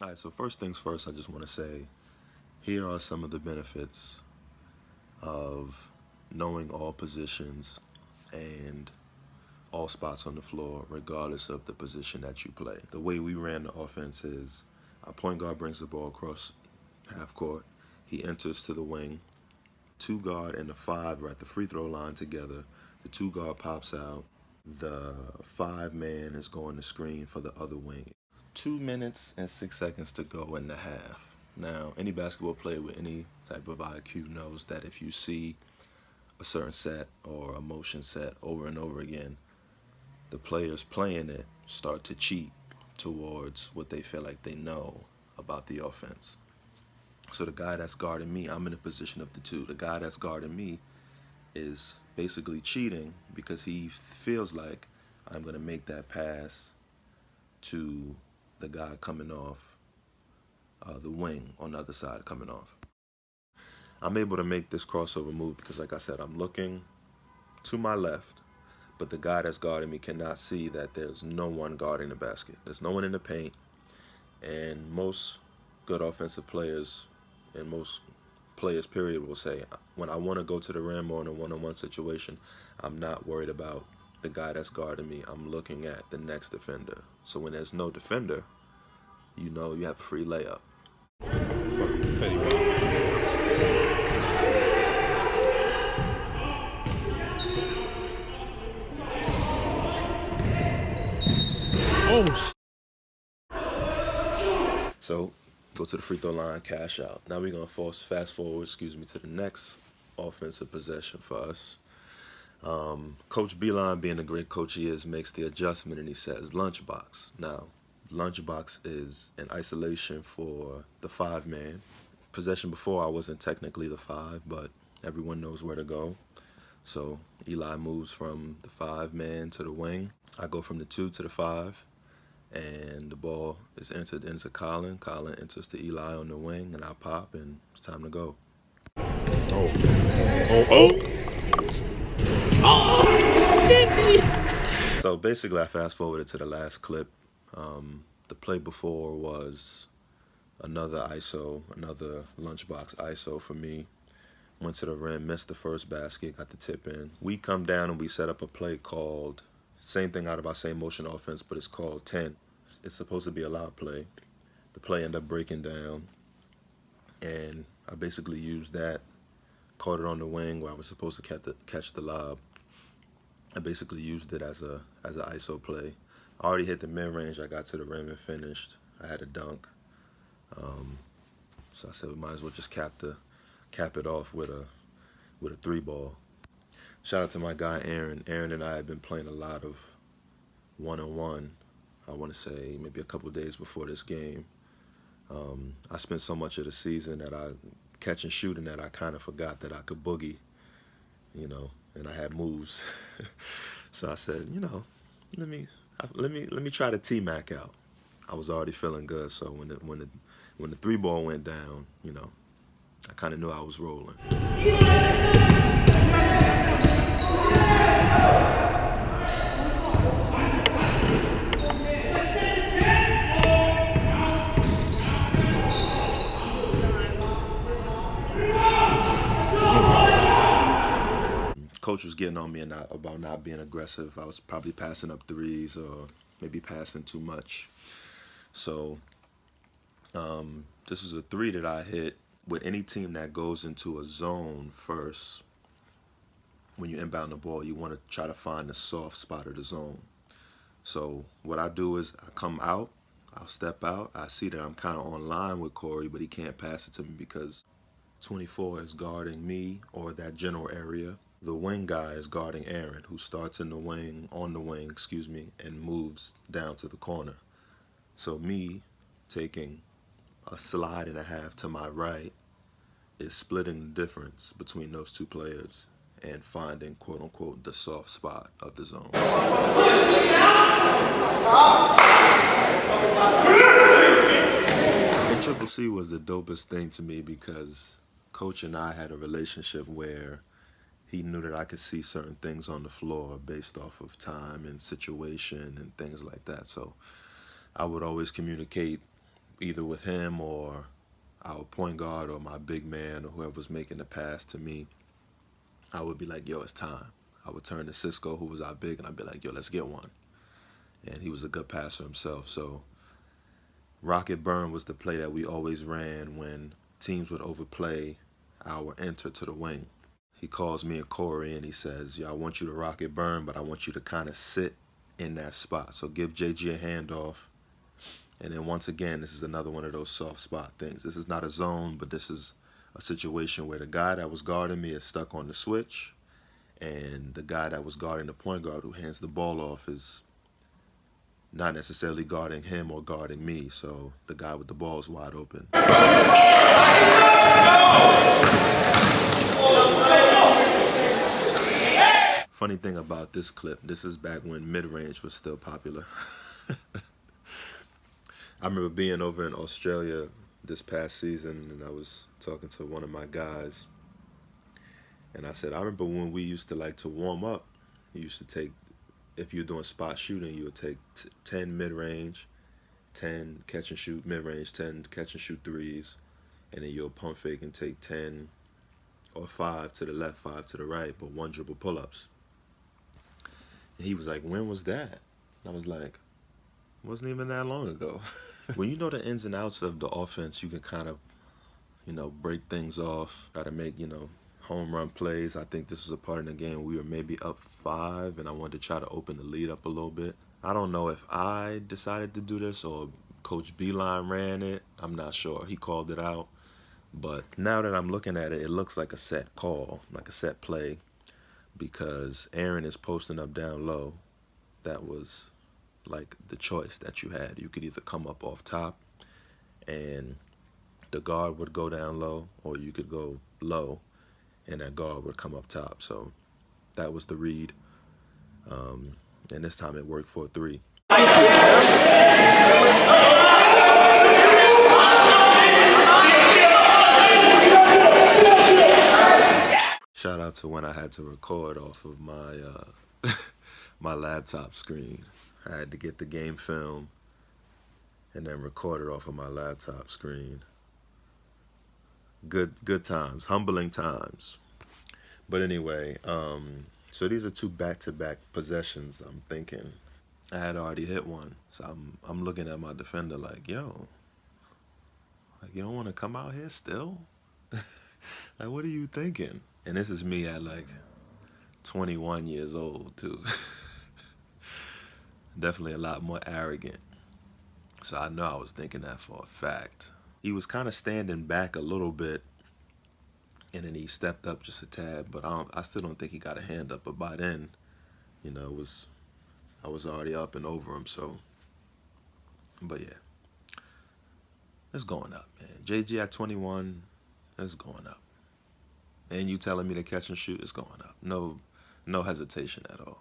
All right, so first things first, I just want to say here are some of the benefits of knowing all positions and all spots on the floor, regardless of the position that you play. The way we ran the offense is our point guard brings the ball across half court. He enters to the wing. Two guard and the five are at the free throw line together. The two guard pops out. The five man is going to screen for the other wing. 2 minutes and 6 seconds to go in the half. Now, any basketball player with any type of IQ knows that if you see a certain set or a motion set over and over again, the players playing it start to cheat towards what they feel like they know about the offense. So the guy that's guarding me, I'm in a position of the two. The guy that's guarding me is basically cheating because he feels like I'm going to make that pass to the guy coming off the wing on the other side coming off. I'm able to make this crossover move because, like I said, I'm looking to my left, but the guy that's guarding me cannot see that there's no one guarding the basket. There's no one in the paint, and most good offensive players and most players, period, will say, when I want to go to the rim or in a one-on-one situation, I'm not worried about the guy that's guarding me. I'm looking at the next defender. So when there's no defender, you know you have a free layup. Oh, So go to the free throw line, cash out. Now we're going to fast forward, to the next offensive possession for us. Coach Beeline, being the great coach he is, makes the adjustment and he says lunchbox. Now, lunchbox is an isolation for the five man. Possession before, I wasn't technically the five, but everyone knows where to go. So Eli moves from the five man to the wing. I go from the two to the five, and the ball is entered into Colin. Colin enters to Eli on the wing, and I pop, and it's time to go. So basically, I fast forwarded to the last clip. The play before was another ISO, another lunchbox ISO for me. Went to the rim, missed the first basket, got the tip in. We come down and we set up a play called, same thing out of our same motion offense, but it's called 10. It's supposed to be a lob play. The play ended up breaking down, and I basically used that, caught it on the wing where I was supposed to catch the lob. I basically used it as an ISO play. I already hit the mid-range. I got to the rim and finished. I had a dunk. So I said we might as well just cap it off with a three ball. Shout out to my guy Aaron. Aaron and I have been playing a lot of one-on-one. I want to say maybe a couple days before this game. I spent so much of the season that I catch and shooting that I kind of forgot that I could boogie, and I had moves. So I said, let me try the T-Mac out. I was already feeling good, so when the three ball went down, I kind of knew I was rolling. Coach was getting on me about not being aggressive. I was probably passing up threes or maybe passing too much. So this was a three that I hit. With any team that goes into a zone first, when you inbound the ball, you want to try to find the soft spot of the zone. So what I do is I come out, I'll step out. I see that I'm kind of on line with Corey, but he can't pass it to me because 24 is guarding me or that general area. The wing guy is guarding Aaron, who starts on the wing, and moves down to the corner. So me taking a slide and a half to my right is splitting the difference between those two players and finding, quote unquote, the soft spot of the zone. And Triple C was the dopest thing to me because Coach and I had a relationship where he knew that I could see certain things on the floor based off of time and situation and things like that. So I would always communicate, either with him or our point guard or my big man or whoever was making the pass to me, I would be like, yo, it's time. I would turn to Cisco, who was our big, and I'd be like, yo, let's get one. And he was a good passer himself. So Rocket Burn was the play that we always ran when teams would overplay our enter to the wing. He calls me and Corey and he says, yeah, I want you to Rocket Burn, but I want you to kind of sit in that spot. So give JG a handoff. And then once again, this is another one of those soft spot things. This is not a zone, but this is a situation where the guy that was guarding me is stuck on the switch, and the guy that was guarding the point guard who hands the ball off is not necessarily guarding him or guarding me, so the guy with the ball is wide open. Funny thing about this clip, this is back when mid-range was still popular. I remember being over in Australia this past season, and I was talking to one of my guys, and I said, I remember when we used to like to warm up, you used to take, if you're doing spot shooting, you would take 10 mid-range, 10 catch and shoot mid-range, 10 catch and shoot threes, and then you'll pump fake and take 10 or 5 to the left, 5 to the right, but 1 dribble pull-ups. And he was like, when was that? And I was like, it wasn't even that long ago. When you know the ins and outs of the offense, you can kind of, break things off, try to make, home run plays. I think this was a part in the game we were maybe up 5, and I wanted to try to open the lead up a little bit. I don't know if I decided to do this or Coach Beeline ran it. I'm not sure. He called it out. But now that I'm looking at it, it looks like a set call, like a set play, because Aaron is posting up down low. That was like the choice that you had. You could either come up off top and the guard would go down low, or you could go low and that guard would come up top. So that was the read. And this time it worked for a 3. Shout out to when I had to record off of my my laptop screen. I had to get the game film and then record it off of my laptop screen. Good times, humbling times. But anyway, so these are 2 back-to-back possessions. I'm thinking I had already hit one, so I'm looking at my defender like, yo, like, you don't want to come out here still? Like, what are you thinking? And this is me at like 21 years old too. Definitely a lot more arrogant. So I know I was thinking that for a fact. He was kind of standing back a little bit, and then he stepped up just a tad, but I still don't think he got a hand up. But by then, I was already up and over him. So, but yeah, it's going up, man. JG at 21, it's going up. And you telling me to catch and shoot, it's going up. No hesitation at all.